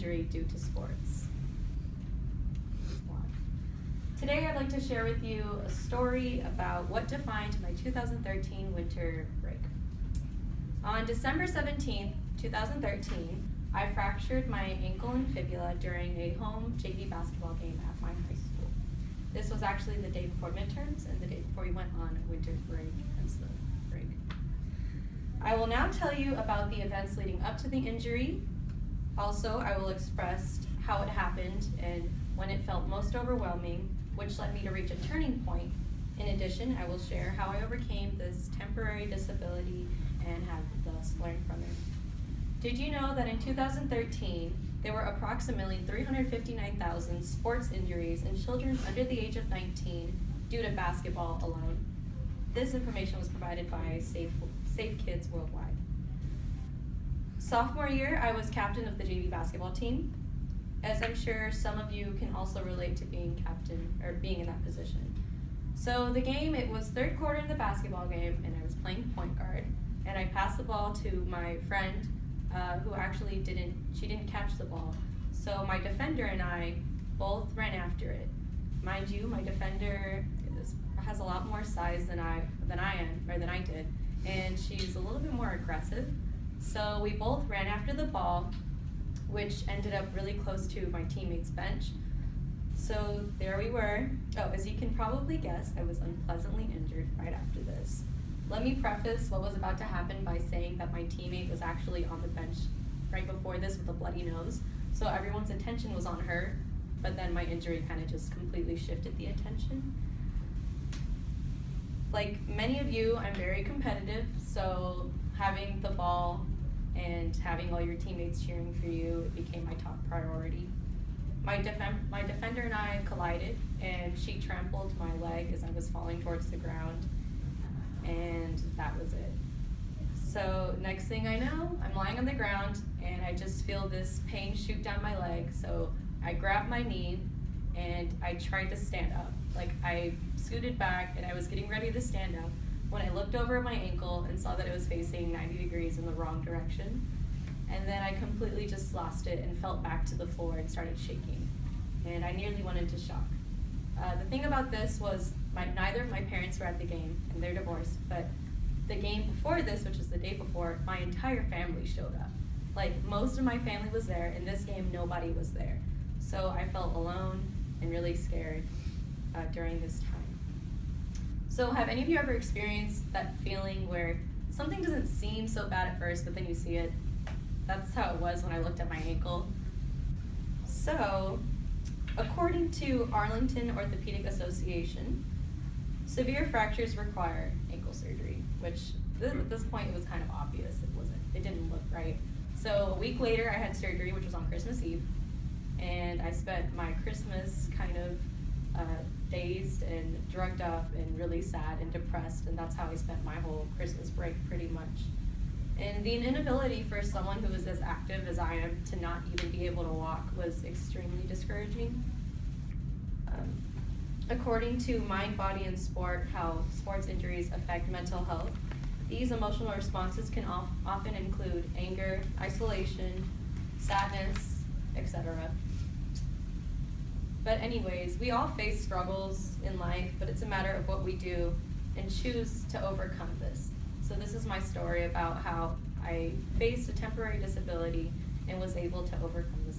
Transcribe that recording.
injury due to sports. Today I'd like to share with you a story about what defined my 2013 winter break. On December 17th, 2013, I fractured my ankle and fibula during a home JV basketball game at my high school. This was actually the day before midterms and the day before we went on winter break, hence the break. I will now tell you about the events leading up to the injury. Also, I will express how it happened and when it felt most overwhelming, which led me to reach a turning point. In addition, I will share how I overcame this temporary disability and have thus learned from it. Did you know that in 2013, there were approximately 359,000 sports injuries in children under the age of 19 due to basketball alone? This information was provided by Safe Kids Worldwide. Sophomore year, I was captain of the JV basketball team. As I'm sure some of you can also relate to being captain or being in that position. So the game, it was third quarter in the basketball game and I was playing point guard and I passed the ball to my friend who actually didn't catch the ball. So my defender and I both ran after it. Mind you, my defender has a lot more size than I did, and she's a little bit more aggressive. So we both ran after the ball, which ended up really close to my teammate's bench. So there we were. Oh, as you can probably guess, I was unpleasantly injured right after this. Let me preface what was about to happen by saying that my teammate was actually on the bench right before this with a bloody nose. So everyone's attention was on her, but then my injury kind of just completely shifted the attention. Like many of you, I'm very competitive, so having the ball and having all your teammates cheering for you, it became my top priority. My defender and I collided, and she trampled my leg as I was falling towards the ground, and that was it. So next thing I know, I'm lying on the ground, and I just feel this pain shoot down my leg, so I grabbed my knee, and I tried to stand up. Like, I scooted back, and I was getting ready to stand up, when I looked over at my ankle and saw that it was facing 90 degrees in the wrong direction. And then I completely just lost it and fell back to the floor and started shaking. And I nearly went into shock. The thing about this was neither of my parents were at the game, and they're divorced, but the game before this, which was the day before, my entire family showed up. Like, most of my family was there, and this game, nobody was there. So I felt alone and really scared during this time. So have any of you ever experienced that feeling where something doesn't seem so bad at first, but then you see it? That's how it was when I looked at my ankle. So, according to Arlington Orthopedic Association, severe fractures require ankle surgery, which at this point it was kind of obvious. It didn't look right. So a week later I had surgery, which was on Christmas Eve, and I spent my Christmas kind of dazed and drugged up and really sad and depressed, and that's how I spent my whole Christmas break pretty much. And the inability for someone who is as active as I am to not even be able to walk was extremely discouraging. According to Mind, Body, and Sport, how sports injuries affect mental health, these emotional responses can often include anger, isolation, sadness, etc. But anyways, we all face struggles in life, but it's a matter of what we do and choose to overcome this. So this is my story about how I faced a temporary disability and was able to overcome this